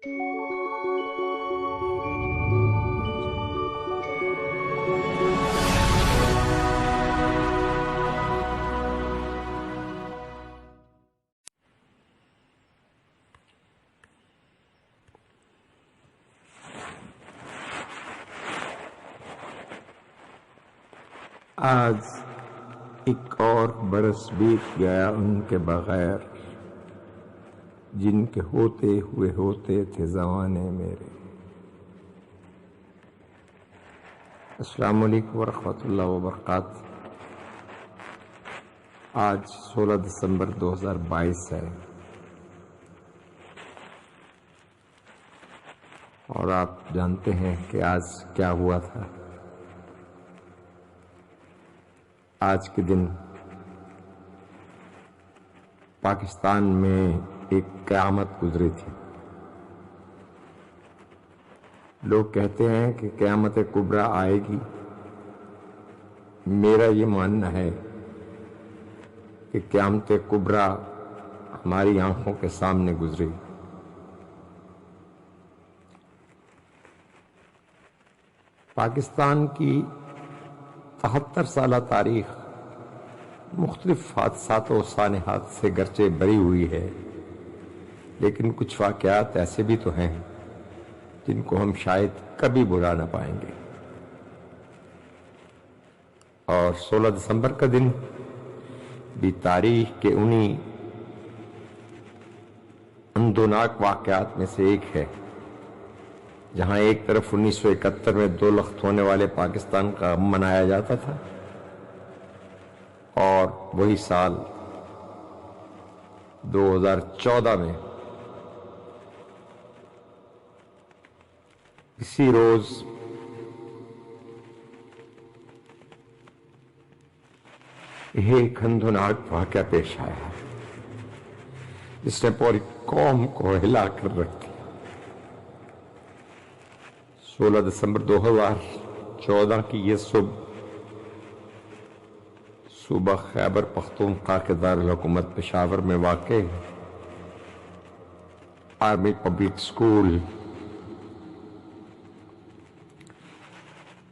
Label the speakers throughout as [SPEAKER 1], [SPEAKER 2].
[SPEAKER 1] آج ایک اور برس بیت گیا ان کے بغیر، جن کے ہوتے ہوئے ہوتے تھے زمانے میرے۔ السلام علیکم ورحمۃ اللہ وبرکاتہ۔ آج 16 دسمبر 2022 ہے، اور آپ جانتے ہیں کہ آج کیا ہوا تھا۔ آج کے دن پاکستان میں ایک قیامت گزری تھی۔ لوگ کہتے ہیں کہ قیامت کبریٰ آئے گی۔ میرا یہ ماننا ہے کہ قیامت کبریٰ ہماری آنکھوں کے سامنے گزری۔ پاکستان کی 73 سالہ تاریخ مختلف حادثات و سانحات سے گرچہ بری ہوئی ہے، لیکن کچھ واقعات ایسے بھی تو ہیں جن کو ہم شاید کبھی بھلا نہ پائیں گے۔ اور 16 دسمبر کا دن بھی تاریخ کے انہی اندوناک واقعات میں سے ایک ہے، جہاں ایک طرف 1971 میں 2 لخت ہونے والے پاکستان کا غم منایا جاتا تھا، اور وہی سال 2014 میں اسی روز ایک اندوناک واقعہ پیش آیا جس نے پوری قوم کو ہلا کر رکھ دیا۔ 16 دسمبر 2014 کی یہ صوبہ خیبر پختونخوا کے دارالحکومت پشاور میں واقع آرمی پبلک سکول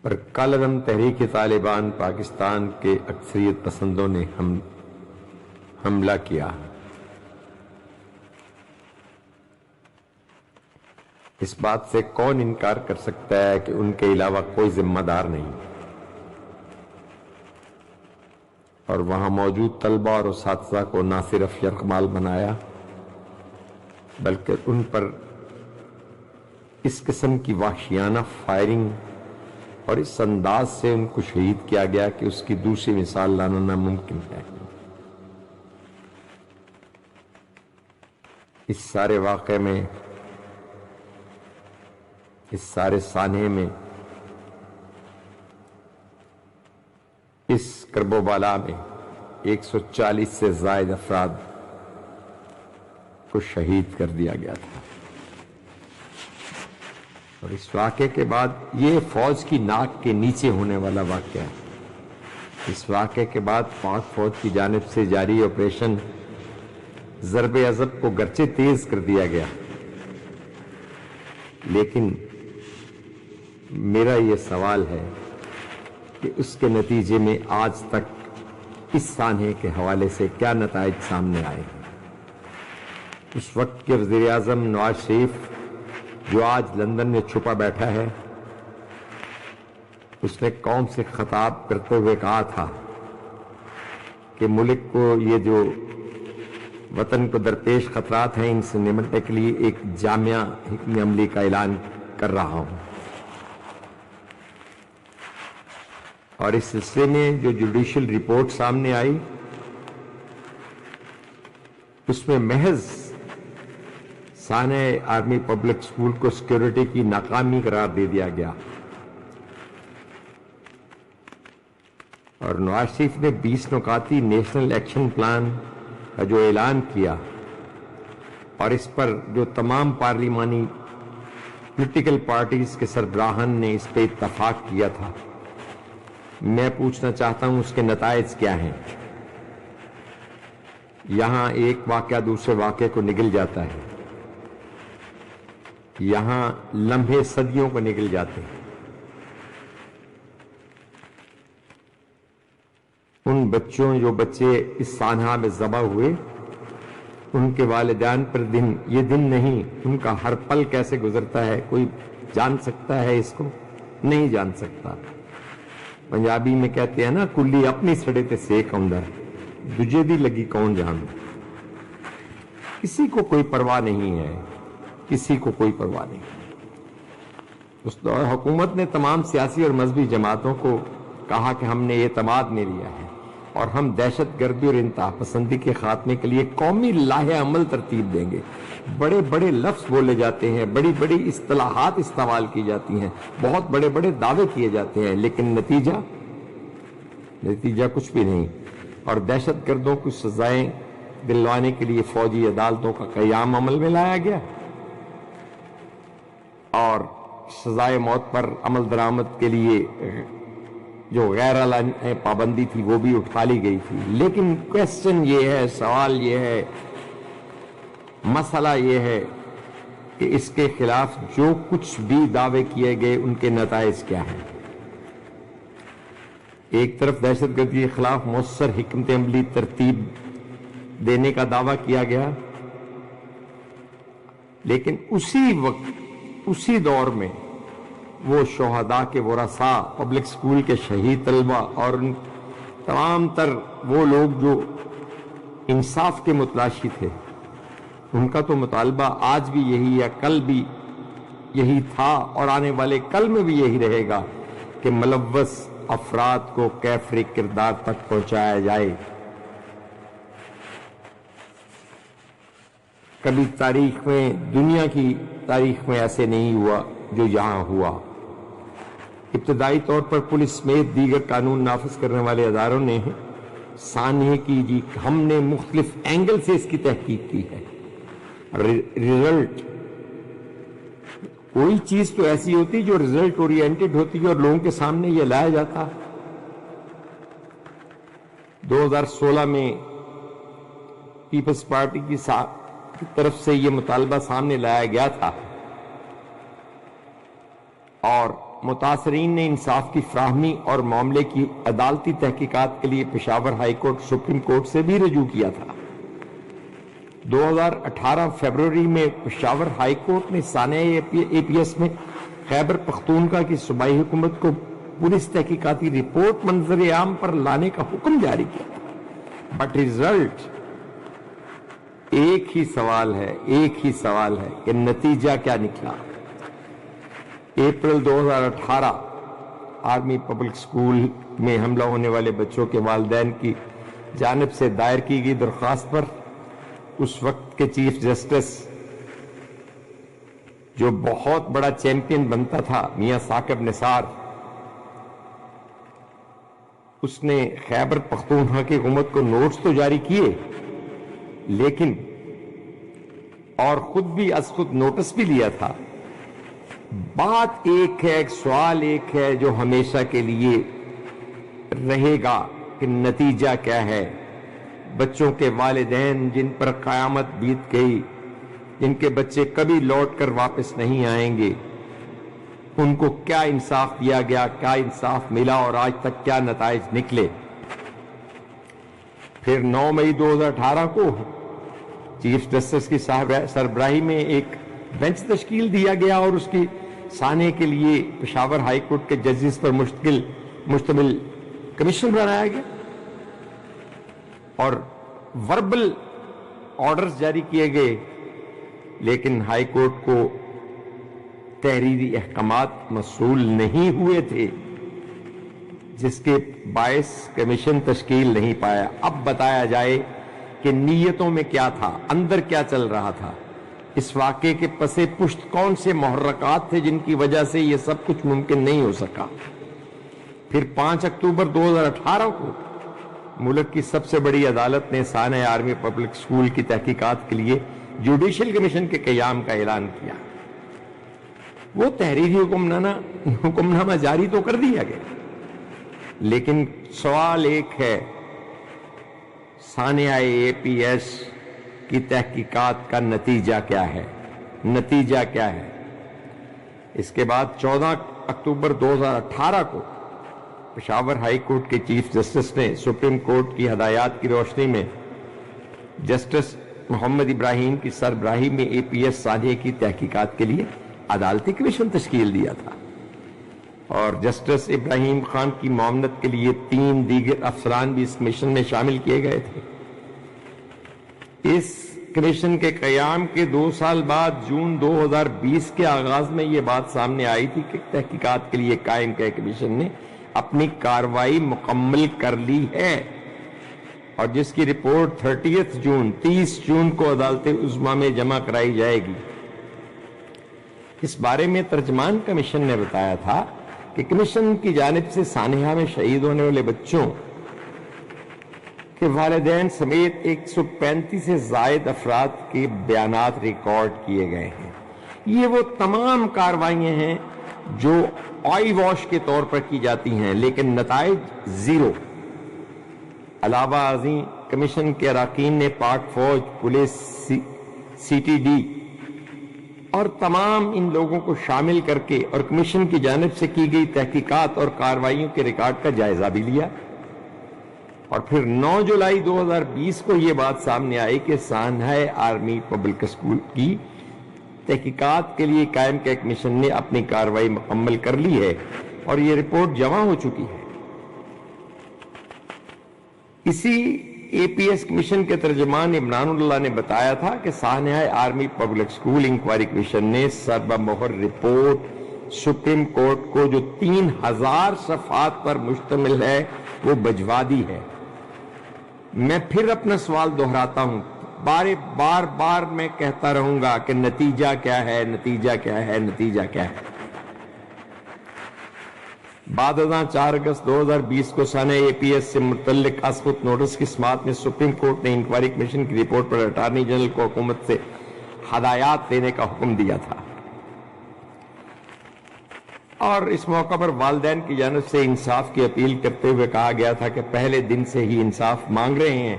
[SPEAKER 1] پر کالعدم تحریک طالبان پاکستان کے اکثریت پسندوں نے حملہ کیا۔ اس بات سے کون انکار کر سکتا ہے کہ ان کے علاوہ کوئی ذمہ دار نہیں، اور وہاں موجود طلبہ اور اساتذہ کو نہ صرف یرغمال بنایا، بلکہ ان پر اس قسم کی وحشیانہ فائرنگ اور اس انداز سے ان کو شہید کیا گیا کہ اس کی دوسری مثال لانا ناممکن ہے۔ اس سارے واقعے میں، اس سارے سانحے میں، اس کرب و بلا میں 140 سے زائد افراد کو شہید کر دیا گیا تھا۔ اور اس واقعے کے بعد یہ فوج کی ناک کے نیچے ہونے والا واقعہ ہے۔ اس واقعے کے بعد پاک فوج کی جانب سے جاری آپریشن ضرب عضب کو گرچہ تیز کر دیا گیا، لیکن میرا یہ سوال ہے کہ اس کے نتیجے میں آج تک اس سانحے کے حوالے سے کیا نتائج سامنے آئے ہیں۔ اس وقت کے وزیر اعظم نواز شریف، جو آج لندن میں چھپا بیٹھا ہے، اس نے قوم سے خطاب کرتے ہوئے کہا تھا کہ ملک کو یہ جو وطن کو درپیش خطرات ہیں، ان سے نمٹنے کے لیے ایک جامع حکمت عملی کا اعلان کر رہا ہوں۔ اور اس سلسلے میں جو جوڈیشل رپورٹ سامنے آئی، اس میں محض سانحہ آرمی پبلک سکول کو سیکیورٹی کی ناکامی قرار دے دیا گیا، اور نواز شریف نے 20 نکاتی نیشنل ایکشن پلان کا جو اعلان کیا، اور اس پر جو تمام پارلیمانی پولیٹیکل پارٹیز کے سربراہان نے اس پہ اتفاق کیا تھا، میں پوچھنا چاہتا ہوں اس کے نتائج کیا ہیں۔ یہاں ایک واقعہ دوسرے واقعے کو نگل جاتا ہے۔ یہاں لمحے صدیوں کو نکل جاتے ہیں. ان بچوں جو بچے اس سانحہ میں ذبح ہوئے، ان کے والدین پر یہ دن نہیں، ان کا ہر پل کیسے گزرتا ہے، کوئی جان سکتا ہے اس کو؟ نہیں جان سکتا. پنجابی میں کہتے ہیں نا، کلی اپنی سڑے تے سیک آندا ہے، دجے دی لگی کون جان. کسی کو کوئی پرواہ نہیں ہے، کسی کو کوئی پرواہ نہیں. اس دور حکومت نے تمام سیاسی اور مذہبی جماعتوں کو کہا کہ ہم نے اعتماد میں لیا ہے اور ہم دہشت گردی اور انتہا پسندی کے خاتمے کے لیے قومی لاہ عمل ترتیب دیں گے. بڑے بڑے لفظ بولے جاتے ہیں، بڑی بڑی اصطلاحات استعمال کی جاتی ہیں، بہت بڑے بڑے دعوے کیے جاتے ہیں، لیکن نتیجہ کچھ بھی نہیں. اور دہشت گردوں کو سزائیں دلوانے کے لیے فوجی عدالتوں کا قیام عمل میں لایا گیا اور سزائے موت پر عمل درآمد کے لیے جو غیر اعلانیہ پابندی تھی وہ بھی اٹھا لی گئی تھی. لیکن کوسچن یہ ہے، سوال یہ ہے، مسئلہ یہ ہے کہ اس کے خلاف جو کچھ بھی دعوے کیے گئے ان کے نتائج کیا ہیں. ایک طرف دہشت گردی کے خلاف مؤثر حکمت عملی ترتیب دینے کا دعویٰ کیا گیا، لیکن اسی وقت اسی دور میں وہ شہداء کے ورثاء، پبلک سکول کے شہید طلبہ اور ان تمام تر وہ لوگ جو انصاف کے متلاشی تھے، ان کا تو مطالبہ آج بھی یہی ہے، کل بھی یہی تھا اور آنے والے کل میں بھی یہی رہے گا کہ ملوث افراد کو کیفر کردار تک پہنچایا جائے. کبھی تاریخ میں، دنیا کی تاریخ میں ایسے نہیں ہوا جو یہاں ہوا. ابتدائی طور پر پولیس سمیت دیگر قانون نافذ کرنے والے اداروں نے سانحے کی جی ہم نے مختلف اینگل سے اس کی تحقیق کی ہے. ریزلٹ، کوئی چیز تو ایسی ہوتی جو ریزلٹ اورینٹڈ ہوتی ہے اور لوگوں کے سامنے یہ لایا جاتا. 2016 میں پیپلز پارٹی کی طرف سے یہ مطالبہ سامنے لایا گیا تھا اور متاثرین نے انصاف کی فراہمی اور معاملے کی عدالتی تحقیقات کے لیے Peshawar high court, supreme court سے بھی رجوع کیا تھا. 2018 فروری میں پشاور ہائی کورٹ نے سانحہ اے پی ایس میں خیبر پختونخوا کی صوبائی حکومت کو پولیس تحقیقاتی رپورٹ منظر عام پر لانے کا حکم جاری کیا تھا. بٹ ریزلٹ ایک ہی سوال ہے کہ نتیجہ کیا نکلا. اپریل 2018 آرمی پبلک سکول میں حملہ ہونے والے بچوں کے والدین کی جانب سے دائر کی گئی درخواست پر اس وقت کے چیف جسٹس جو بہت بڑا چیمپئن بنتا تھا، میاں ثاقب نثار، اس نے خیبر پختونخوا کی حکومت کو نوٹس تو جاری کیے لیکن اور خود بھی از خود نوٹس بھی لیا تھا. بات ایک ہے، ایک سوال ایک ہے جو ہمیشہ کے لیے رہے گا کہ نتیجہ کیا ہے. بچوں کے والدین جن پر قیامت بیت گئی، جن کے بچے کبھی لوٹ کر واپس نہیں آئیں گے، ان کو کیا انصاف دیا گیا، کیا انصاف ملا اور آج تک کیا نتائج نکلے. پھر 9 مئی 2018 کو چیف جسٹس کی سربراہی میں ایک بینچ تشکیل دیا گیا اور اس کی سانحے کے لیے پشاور ہائی کورٹ کے ججز پر مشتمل کمیشن بنایا گیا اور وربل آرڈرز جاری کیے گئے. لیکن ہائی کورٹ کو تحریری احکامات موصول نہیں ہوئے تھے جس کے باعث کمیشن تشکیل نہیں پایا. اب بتایا جائے کہ نیتوں میں کیا تھا، اندر کیا چل رہا تھا، اس واقعے کے پس پشت کون سے محرکات تھے جن کی وجہ سے یہ سب کچھ ممکن نہیں ہو سکا. پھر 5 اکتوبر 2018 کو ملک کی سب سے بڑی عدالت نے سانحہ آرمی پبلک سکول کی تحقیقات کے لیے جوڈیشل کمیشن کے قیام کا اعلان کیا. وہ تحریری حکمنامہ جاری تو کر دیا گیا لیکن سوال ایک ہے، سانحہ اے پی ایس کی تحقیقات کا نتیجہ کیا ہے؟ اس کے بعد 14 اکتوبر 2018 کو پشاور ہائی کورٹ کے چیف جسٹس نے سپریم کورٹ کی ہدایات کی روشنی میں جسٹس محمد ابراہیم کی سربراہی میں اے پی ایس سانحے کی تحقیقات کے لیے عدالتی کمیشن تشکیل دیا تھا، اور جسٹس ابراہیم خان کی معاونت کے لیے 3 دیگر افسران بھی اس کمیشن میں شامل کیے گئے تھے۔ اس کمیشن کے قیام کے 2 سال بعد جون 2020 کے آغاز میں یہ بات سامنے آئی تھی کہ تحقیقات کے لیے قائم کئے کمیشن نے اپنی کارروائی مکمل کر لی ہے، اور جس کی رپورٹ 30 جون کو عدالت عظمیٰ میں جمع کرائی جائے گی۔ اس بارے میں ترجمان کمیشن نے بتایا تھا کہ کمیشن کی جانب سے سانحہ میں شہید ہونے والے بچوں کے والدین سمیت 135 سے زائد افراد کے بیانات ریکارڈ کیے گئے ہیں۔ یہ وہ تمام کارروائیاں ہیں جو آئی واش کے طور پر کی جاتی ہیں، لیکن نتائج زیرو۔ علاوہ ازیں کمیشن کے اراکین نے پاک فوج، پولیس، سی ٹی ڈی اور تمام ان لوگوں کو شامل کر کے اور کمیشن کی جانب سے کی گئی تحقیقات اور کارروائیوں کے ریکارڈ کا جائزہ بھی لیا، اور پھر 9 جولائی 2020 کو یہ بات سامنے آئی کہ سانحہ آرمی پبلک اسکول کی تحقیقات کے لیے قائم کئے کمیشن نے اپنی کارروائی مکمل کر لی ہے اور یہ رپورٹ جمع ہو چکی ہے۔ اسی اے پی ایس کمیشن کے ترجمان عمران اللہ نے بتایا تھا کہ سانحہ army public school inquiry commission نے سربمہر رپورٹ سپریم کورٹ کو جو 3000 صفحات پر مشتمل ہے وہ بھجوا دی ہے۔ میں پھر اپنا سوال دہراتا ہوں، بار بار میں کہتا رہوں گا کہ نتیجہ کیا ہے، نتیجہ کیا ہے، نتیجہ کیا ہے۔ بعد ازاں 4 اگست 2020 کو سانحہ اے پی ایس سے متعلق اسقط نوٹس کی سماعت میں سپریم کورٹ نے انکوائری کمیشن کی رپورٹ پر اٹارنی جنرل کو حکومت سے ہدایات دینے کا حکم دیا تھا، اور اس موقع پر والدین کی جانب سے انصاف کی اپیل کرتے ہوئے کہا گیا تھا کہ پہلے دن سے ہی انصاف مانگ رہے ہیں،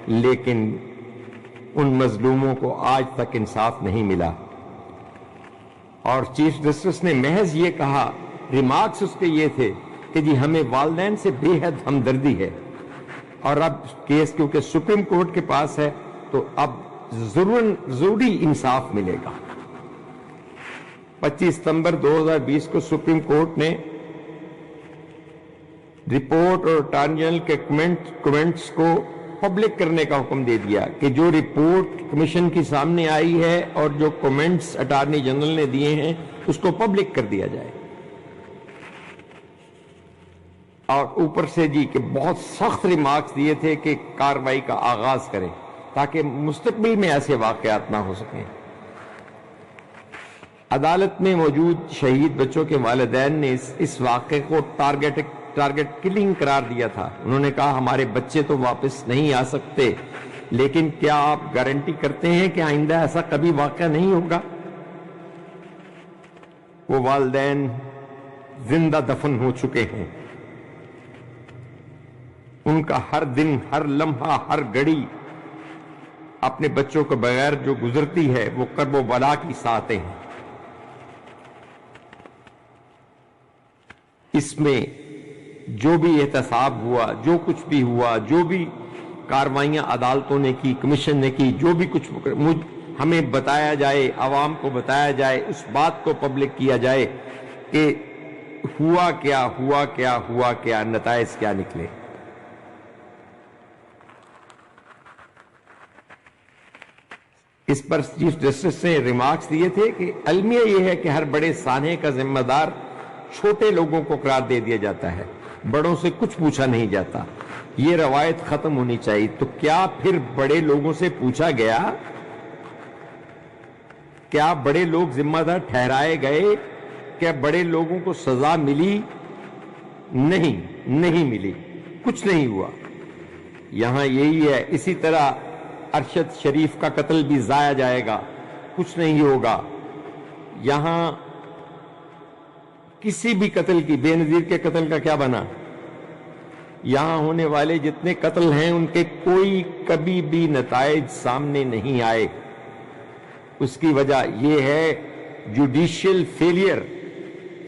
[SPEAKER 1] لیکن ان مظلوموں کو آج تک انصاف نہیں ملا۔ اور چیف جسٹس نے محض یہ کہا، ریمارکس اس کے یہ تھے کہ جی ہمیں والدین سے بے حد ہمدردی ہے، اور اب کیس کیونکہ سپریم کورٹ کے پاس ہے تو اب ضروری انصاف ملے گا۔ 25 ستمبر 2020 کو سپریم کورٹ نے رپورٹ اور اٹارنی جنرل کے کمنٹس کو پبلک کرنے کا حکم دے دیا کہ جو رپورٹ کمیشن کی سامنے آئی ہے اور جو کمنٹس اٹارنی جنرل نے دیے ہیں اس کو پبلک کر دیا جائے، اور اوپر سے جی کہ بہت سخت ریمارکس دیے تھے کہ کارروائی کا آغاز کریں تاکہ مستقبل میں ایسے واقعات نہ ہو سکیں۔ عدالت میں موجود شہید بچوں کے والدین نے اس واقعے کو ٹارگٹ کلنگ قرار دیا تھا۔ انہوں نے کہا ہمارے بچے تو واپس نہیں آ سکتے، لیکن کیا آپ گارنٹی کرتے ہیں کہ آئندہ ایسا کبھی واقعہ نہیں ہوگا؟ وہ والدین زندہ دفن ہو چکے ہیں، ان کا ہر دن، ہر لمحہ، ہر گھڑی اپنے بچوں کے بغیر جو گزرتی ہے وہ کرب و بلا کی ساتیں ہیں۔ اس میں جو بھی احتساب ہوا، جو کچھ بھی ہوا، جو بھی کارروائیاں عدالتوں نے کی، کمیشن نے کی، جو بھی کچھ ہمیں بتایا جائے، عوام کو بتایا جائے، اس بات کو پبلک کیا جائے کہ ہوا کیا، ہوا کیا، ہوا کیا، نتائج کیا نکلے۔ اس پر چیف جسٹس نے ریمارکس دیے تھے کہ المیہ یہ ہے کہ ہر بڑے سانحے کا ذمہ دار چھوٹے لوگوں کو قرار دے دیا جاتا ہے، بڑوں سے کچھ پوچھا نہیں جاتا، یہ روایت ختم ہونی چاہیے۔ تو کیا پھر بڑے لوگوں سے پوچھا گیا؟ کیا بڑے لوگ ذمہ دار ٹھہرائے گئے؟ کیا بڑے لوگوں کو سزا ملی؟ نہیں ملی، کچھ نہیں ہوا۔ یہاں یہی ہے، اسی طرح ارشد شریف کا قتل بھی ضائع جائے گا، کچھ نہیں ہوگا۔ یہاں کسی بھی قتل کی، بے نظیر کے قتل کا کیا بنا؟ یہاں ہونے والے جتنے قتل ہیں ان کے کوئی کبھی بھی نتائج سامنے نہیں آئے۔ اس کی وجہ یہ ہے جوڈیشل فیلئر،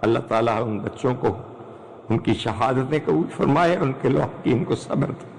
[SPEAKER 1] اللہ تعالیٰ ان بچوں کو ان کی شہادتیں قبول فرمائے، ان کے لوح کی ان کو صبر دے۔